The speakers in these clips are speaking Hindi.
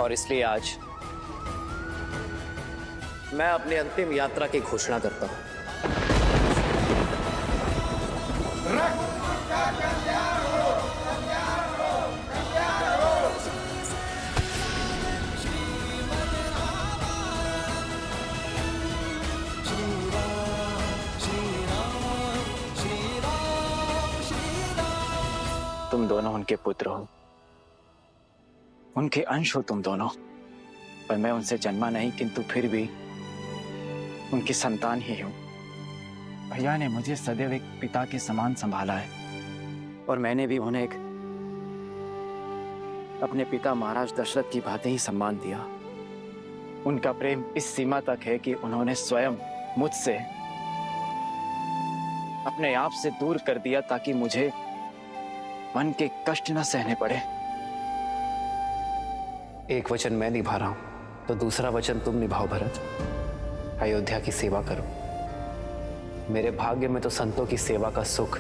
और इसलिए आज मैं अपनी अंतिम यात्रा की घोषणा करता हूं। तुम दोनों उनके पुत्र हो, उनके अंश हो तुम दोनों, पर मैं उनसे जन्मा नहीं, किंतु फिर भी उनकी संतान ही हूं। भैया ने मुझे सदैव एक पिता के समान संभाला है और मैंने भी उन्हें अपने पिता महाराज दशरथ की भांति ही सम्मान दिया। उनका प्रेम इस सीमा तक है कि उन्होंने स्वयं मुझसे अपने आप से दूर कर दिया ताकि मुझे मन के कष्ट न सहने पड़े। एक वचन मैं निभा रहा हूं तो दूसरा वचन तुम निभाओ भरत। अयोध्या की सेवा करो। मेरे भाग्य में तो संतों की सेवा का सुख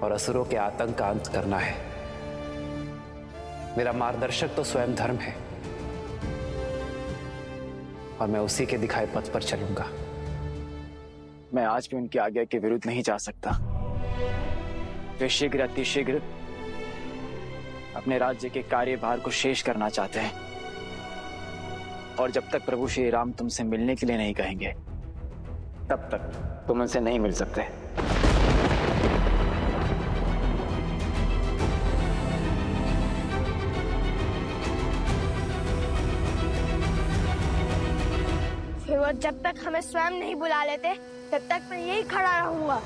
और असुरों के आतंक का अंत करना है। मेरा मार्गदर्शक तो स्वयं धर्म है और मैं उसी के दिखाए पथ पर चलूंगा। मैं आज भी उनकी आज्ञा के विरुद्ध नहीं जा सकता। वे शीघ्र अतिशीघ्र अपने राज्य के कार्यभार को शेष करना चाहते हैं और जब तक प्रभु श्री राम तुमसे मिलने के लिए नहीं कहेंगे तब तक तुम उनसे नहीं मिल सकते। फिर वो जब तक हमें स्वयं नहीं बुला लेते तब तक मैं यही खड़ा रहूंगा।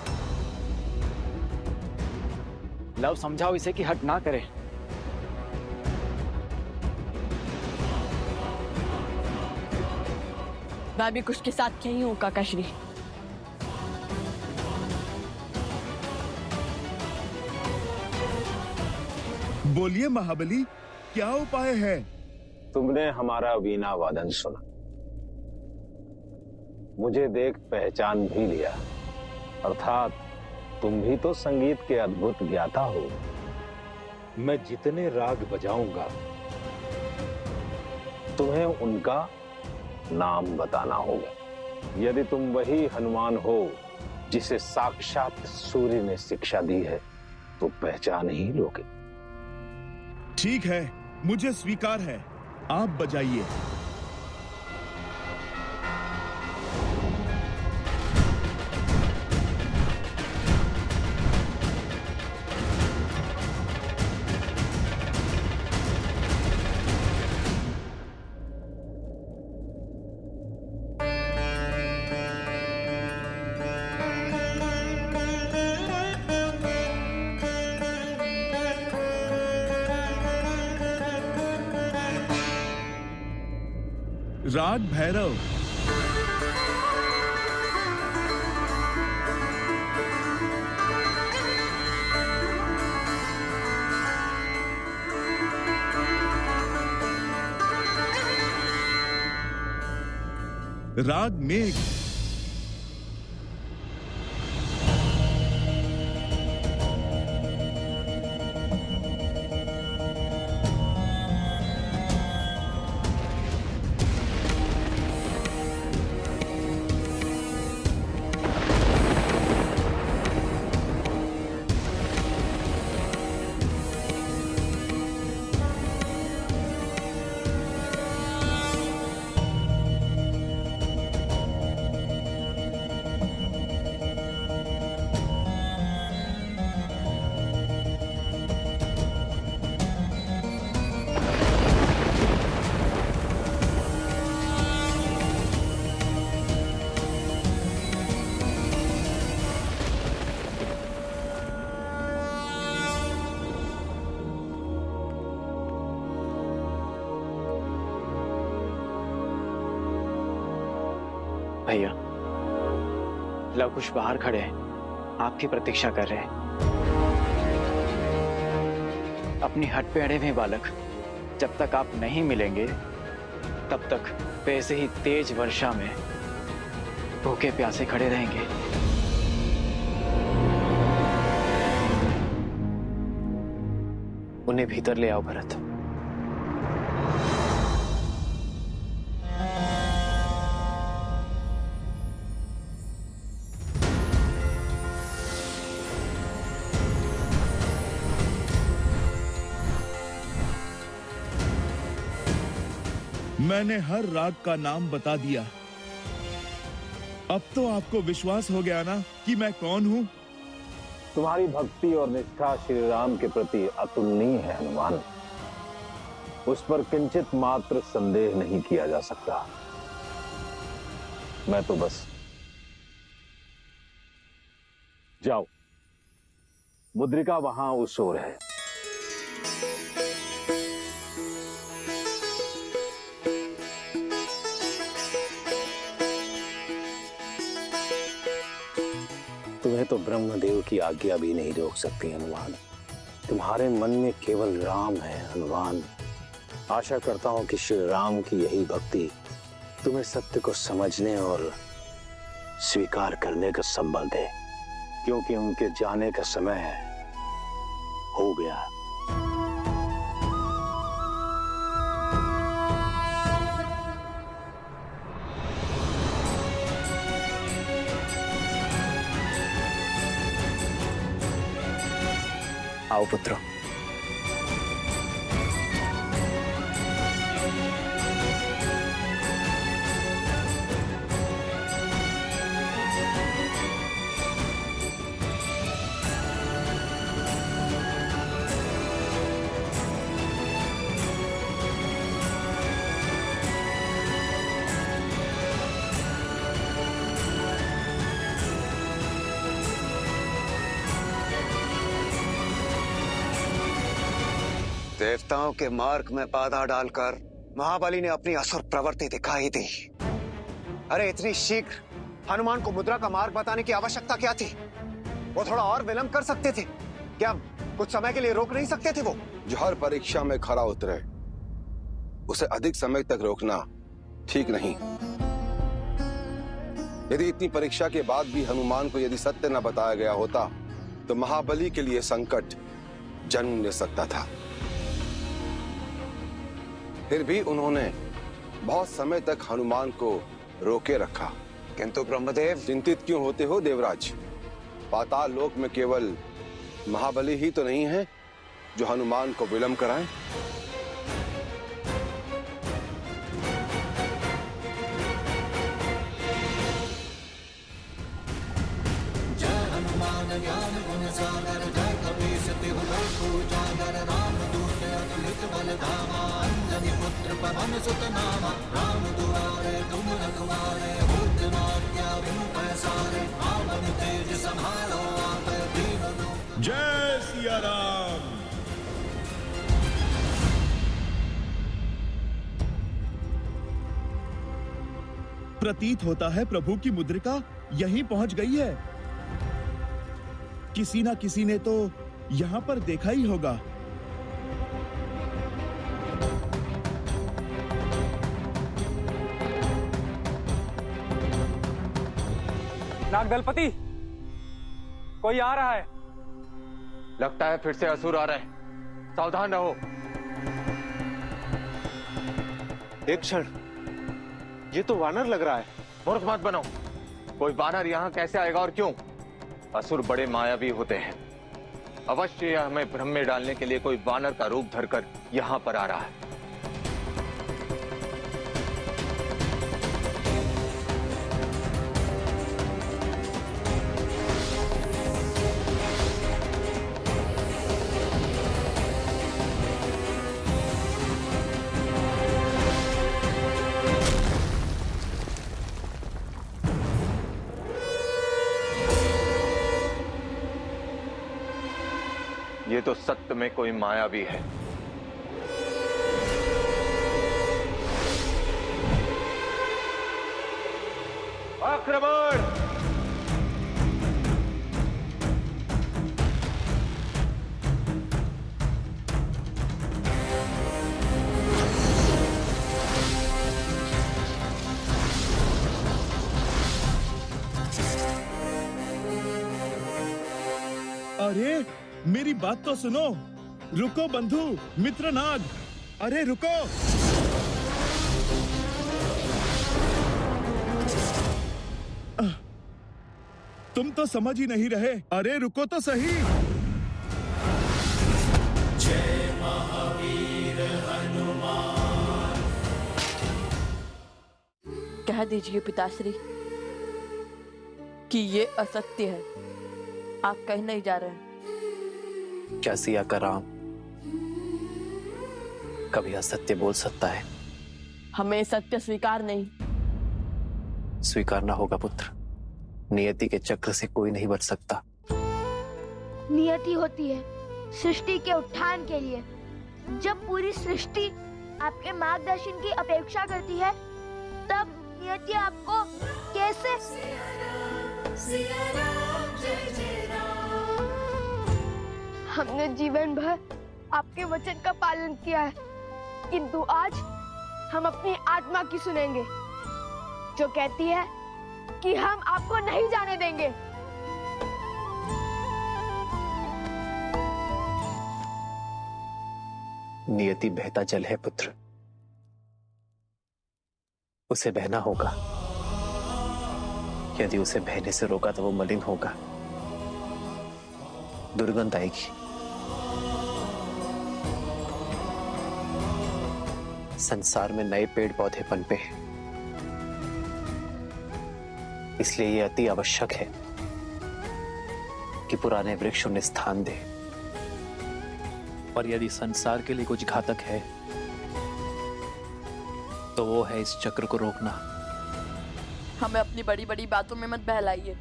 लव, समझाओ इसे कि हट ना करे। मैं भी कुछ के साथ यही हूँ काकाश्री। बोलिए महाबली, क्या उपाय है? तुमने हमारा वीणा वादन सुना, मुझे देख पहचान भी लिया, अर्थात तुम भी तो संगीत के अद्भुत ज्ञाता हो। मैं जितने राग बजाऊंगा तुम्हें उनका नाम बताना होगा। यदि तुम वही हनुमान हो जिसे साक्षात सूर्य ने शिक्षा दी है तो पहचान ही लोगे। ठीक है, मुझे स्वीकार है, आप बजाइए। राग भैरव। राग मेघ। भैया, लव कुश बाहर खड़े हैं, आपकी प्रतीक्षा कर रहे हैं। अपनी हट पे अड़े हुए बालक, जब तक आप नहीं मिलेंगे तब तक वैसे ही तेज वर्षा में भूखे प्यासे खड़े रहेंगे। उन्हें भीतर ले आओ भरत। मैंने हर राग का नाम बता दिया। अब तो आपको विश्वास हो गया ना कि मैं कौन हूं? तुम्हारी भक्ति और निष्ठा श्री राम के प्रति अतुलनीय है हनुमान। उस पर किंचित मात्र संदेह नहीं किया जा सकता। मैं तो बस जाओ, मुद्रिका वहां उस ओर है। तुम्हें तो ब्रह्मदेव की आज्ञा भी नहीं रोक सकती हनुमान। तुम्हारे मन में केवल राम है हनुमान। आशा करता हूं कि श्री राम की यही भक्ति तुम्हें सत्य को समझने और स्वीकार करने का संबल दे, क्योंकि उनके जाने का समय हो गया। आओ पुत्र। देवताओं के मार्ग में बाधा डालकर महाबली ने अपनी असुर प्रवृत्ति दिखाई दी। अरे इतनी शीघ्र हनुमान को मुद्रा का मार्ग बताने की आवश्यकता क्या थी? वो थोड़ा और विलंब कर सकते थे क्या? कुछ समय के लिए रोक नहीं सकते थे वो? जो हर परीक्षा में खरा उतरे उसे अधिक समय तक रोकना ठीक नहीं। यदि इतनी परीक्षा के बाद भी हनुमान को यदि सत्य न बताया गया होता तो महाबली के लिए संकट जन्म ले सकता था। फिर भी उन्होंने बहुत समय तक हनुमान को रोके रखा। किंतु ब्रह्मदेव, चिंतित क्यों होते हो देवराज? पाताल लोक में केवल महाबली ही तो नहीं है जो हनुमान को विलंब कराएं। जय हनुमान ज्ञान गुण सागर, जय कपीस तिहु लोक उजागर, रामदूत अतुलित बल धामा, अंजनी पुत्र पवन सुत नामा, राम दुआरे तुम रखवारे, बुद्ध मात्या बिनु पैसारे, रावण तेज संहारो आप दीन। जय सिया राम। प्रतीत होता है प्रभु की मुद्रिका यहीं पहुंच गई है। किसी ना किसी ने तो यहां पर देखा ही होगा। नागदलपति, कोई आ रहा है। लगता है फिर से असुर आ रहे हैं, सावधान रहो। एक क्षण, ये तो वानर लग रहा है। मूर्ख मत बनो। कोई वानर यहाँ कैसे आएगा और क्यों? असुर बड़े मायावी होते हैं। अवश्य यह हमें भ्रम में डालने के लिए कोई वानर का रूप धरकर यहाँ पर आ रहा है। ये तो सत्य में कोई मायावी है। आक्रमण! अरे मेरी बात तो सुनो। रुको बंधु मित्र नाग, अरे रुको। तुम तो समझ ही नहीं रहे। अरे रुको तो सही। जय महावीर हनुमान, कह दीजिए पिताश्री कि ये असत्य है, आप कहीं नहीं जा रहे हैं। क्या सिया का राम कभी असत्य बोल सकता है? हमें सत्य स्वीकार नहीं। स्वीकारना होगा पुत्र। नियति के चक्र से कोई नहीं बच सकता। नियति होती है सृष्टि के उत्थान के लिए। जब पूरी सृष्टि आपके मार्गदर्शन की अपेक्षा करती है, तब नियति आपको कैसे? हमने जीवन भर आपके वचन का पालन किया है, किंतु आज हम अपनी आत्मा की सुनेंगे, जो कहती है कि हम आपको नहीं जाने देंगे। नियति बहता जल है पुत्र, उसे बहना होगा। यदि उसे बहने से रोका तो वो मलिन होगा, दुर्गंध आएगी। संसार में नए पेड़ पौधे पनपे हैं, इसलिए ये अति आवश्यक है कि पुराने वृक्ष उन्हें स्थान दे। और यदि संसार के लिए कुछ घातक है तो वो है इस चक्र को रोकना। हमें अपनी बड़ी बड़ी बातों में मत बहलाइए।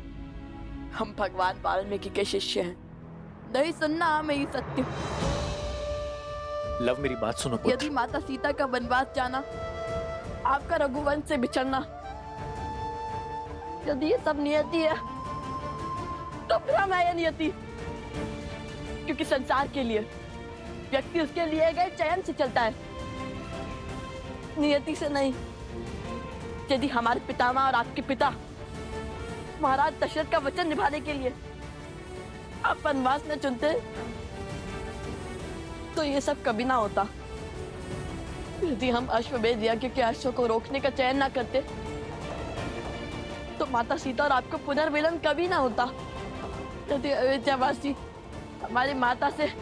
हम भगवान वाल्मीकि के शिष्य हैं, नहीं सुनना हमें ये सत्य। लव, मेरी बात सुनो पुत्र। यदि माता सीता का वनवास जाना, आपका रघुवंश से बिछड़ना, यदि ये सब नियति है तो फिर हम है ये नियति। क्योंकि संसार के लिए व्यक्ति उसके लिए गए चयन से चलता है, नियति से नहीं। यदि हमारे पितामह और आपके पिता महाराज दशरथ का वचन निभाने के लिए आप वनवास न चुनते तो ये सब कभी ना होता। यदि हम अश्वमेध यज्ञ के अश्व को रोकने का चयन ना करते तो माता सीता और आपका पुनर्मिलन कभी ना होता। यदि अयोध्यावासी हमारी माता से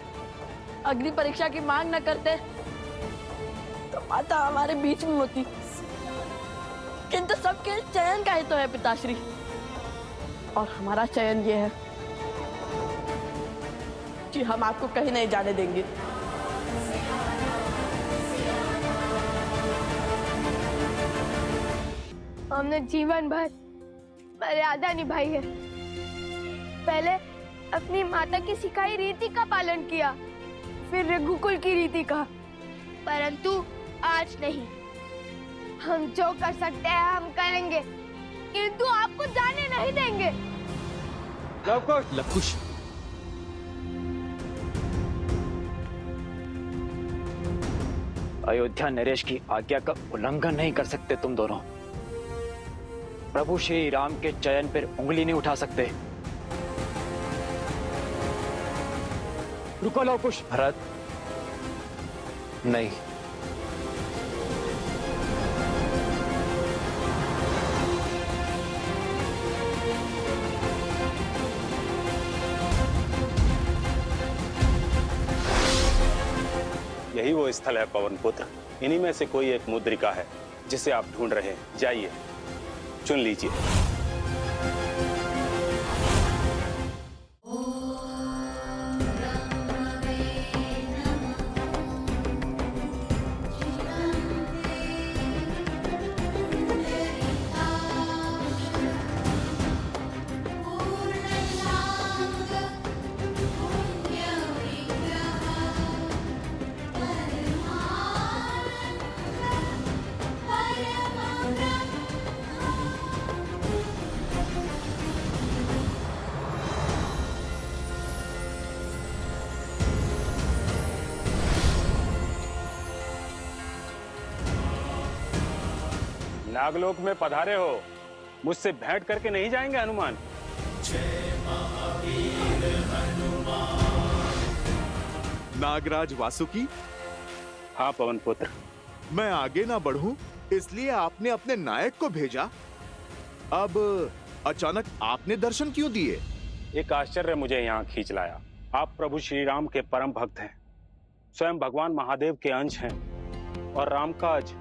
अग्नि परीक्षा की मांग न करते तो माता हमारे बीच में होती। किंतु सबके चयन का ही तो है पिताश्री, और हमारा चयन ये है कि हम आपको कहीं नहीं जाने देंगे। हमने जीवन भर मर्यादा निभाई है। पहले अपनी माता की सिखाई रीति का पालन किया, फिर रघुकुल की रीति का, परंतु आज नहीं। हम जो कर सकते हैं हम करेंगे, किंतु आपको जाने नहीं देंगे। लवकुश, अयोध्या नरेश की आज्ञा का उल्लंघन नहीं कर सकते तुम दोनों। प्रभु श्री राम के चयन पर उंगली नहीं उठा सकते। रुको लवकुश। भरत, नहीं। यही वो स्थल है पवन पुत्र। इन्हीं में से कोई एक मुद्रिका है जिसे आप ढूंढ रहे हैं। जाइए, चुन लीजिए। नागलोक में पधारे हो, मुझसे भेंट करके नहीं जाएंगे हनुमान? नागराज वासुकी। हाँ पवन पुत्र। मैं आगे ना बढ़ूं इसलिए आपने अपने नायक को भेजा। अब अचानक आपने दर्शन क्यों दिए? एक आश्चर्य मुझे यहाँ खींच लाया। आप प्रभु श्री राम के परम भक्त हैं, स्वयं भगवान महादेव के अंश हैं, और राम काज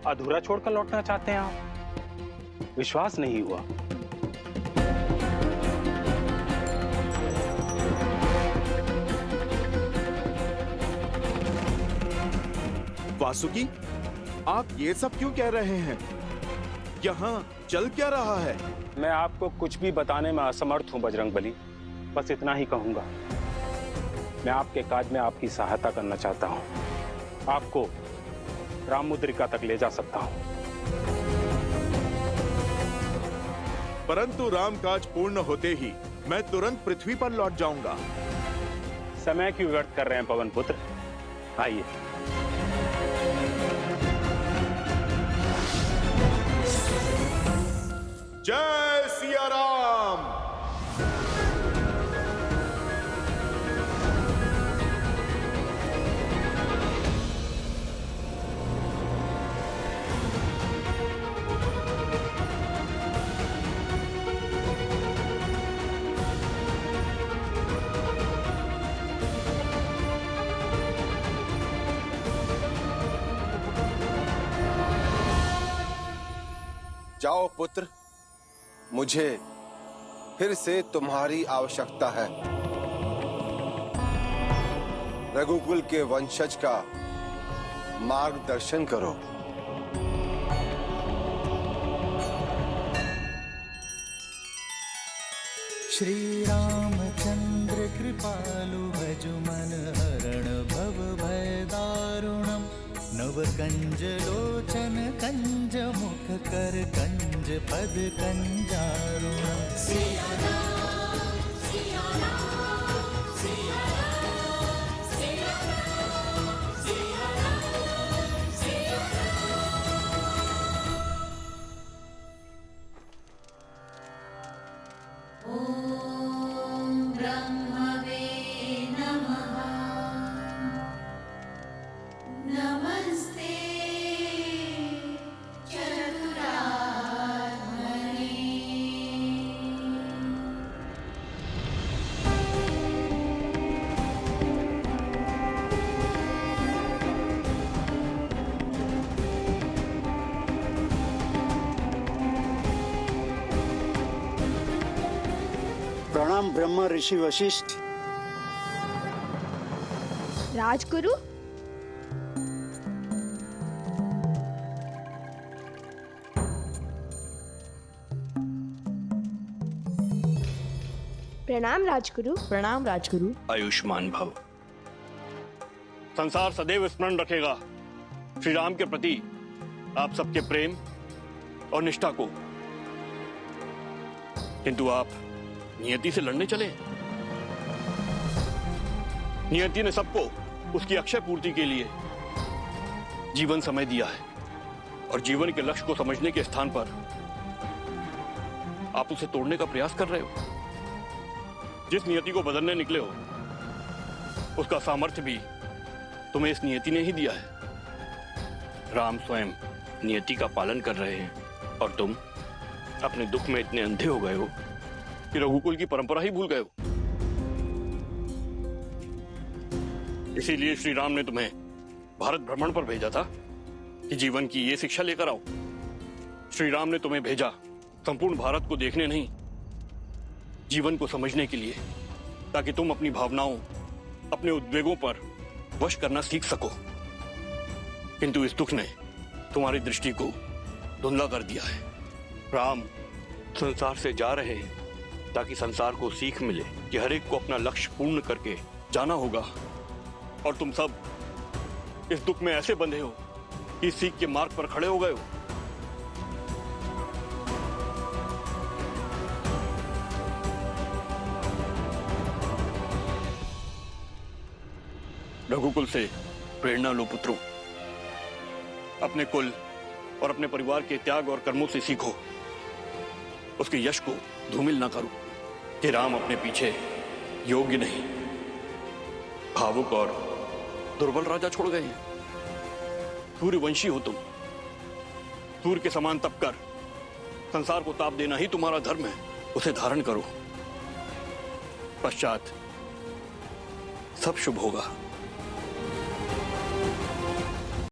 अधूरा छोड़कर लौटना चाहते हैं आप? विश्वास नहीं हुआ। वासुकी, आप ये सब क्यों कह रहे हैं? यहाँ चल क्या रहा है? मैं आपको कुछ भी बताने में असमर्थ हूं बजरंगबली। बस इतना ही कहूंगा, मैं आपके काज में आपकी सहायता करना चाहता हूं। आपको राम मुद्रिका तक ले जा सकता हूं। परंतु राम काज पूर्ण होते ही मैं तुरंत पृथ्वी पर लौट जाऊंगा। समय क्यों व्यर्थ कर रहे हैं पवन पुत्र? आइए। जय सिया राम। जाओ पुत्र, मुझे फिर से तुम्हारी आवश्यकता है। रघुकुल के वंशज का मार्गदर्शन करो। श्री रामचंद्र कृपालु भजु मन हरण भव भय दारुणम। नव कंज लोचन कंज मुख कर कंज पद कंजारुणम। सिया राम, सिया राम, सिया राम, सिया राम, सिया राम, सिया राम। ओम ब्रह्मवे नमः। नमस्ते चतुरात्मने। प्रणाम ब्रह्म ऋषि वशिष्ठ। राजगुरु, प्रणाम राजगुरु। प्रणाम राजगुरु। आयुष्मान भव। संसार सदैव स्मरण रखेगा श्री राम के प्रति आप सबके प्रेम और निष्ठा को। किंतु आप नियति से लड़ने चले। नियति ने सबको उसकी अक्षय पूर्ति के लिए जीवन समय दिया है, और जीवन के लक्ष्य को समझने के स्थान पर आप उसे तोड़ने का प्रयास कर रहे हो। जिस नियति को बदलने निकले हो, उसका सामर्थ्य भी तुम्हें इस नियति ने ही दिया है। राम स्वयं नियति का पालन कर रहे हैं, और तुम अपने दुख में इतने अंधे हो गए हो कि रघुकुल की परंपरा ही भूल गए हो। इसीलिए श्री राम ने तुम्हें भारत भ्रमण पर भेजा था कि जीवन की ये शिक्षा लेकर आओ। श्री राम ने तुम्हें भेजा संपूर्ण भारत को देखने नहीं, जीवन को समझने के लिए, ताकि तुम अपनी भावनाओं, अपने उद्वेगों पर वश करना सीख सको। किंतु इस दुख ने तुम्हारी दृष्टि को धुंधला कर दिया है। राम संसार से जा रहे हैं ताकि संसार को सीख मिले कि हर एक को अपना लक्ष्य पूर्ण करके जाना होगा, और तुम सब इस दुख में ऐसे बंधे हो कि इस सीख के मार्ग पर खड़े हो गए हो। रघुकुल से प्रेरणा लो पुत्रों। अपने कुल और अपने परिवार के त्याग और कर्मों से सीखो। उसके यश को धूमिल ना करो कि राम अपने पीछे योग्य नहीं, भावुक और दुर्बल राजा छोड़ गए हैं। सूर्यवंशी हो तुम, सूर्य के समान तप कर संसार को ताप देना ही तुम्हारा धर्म है। उसे धारण करो, पश्चात सब शुभ होगा।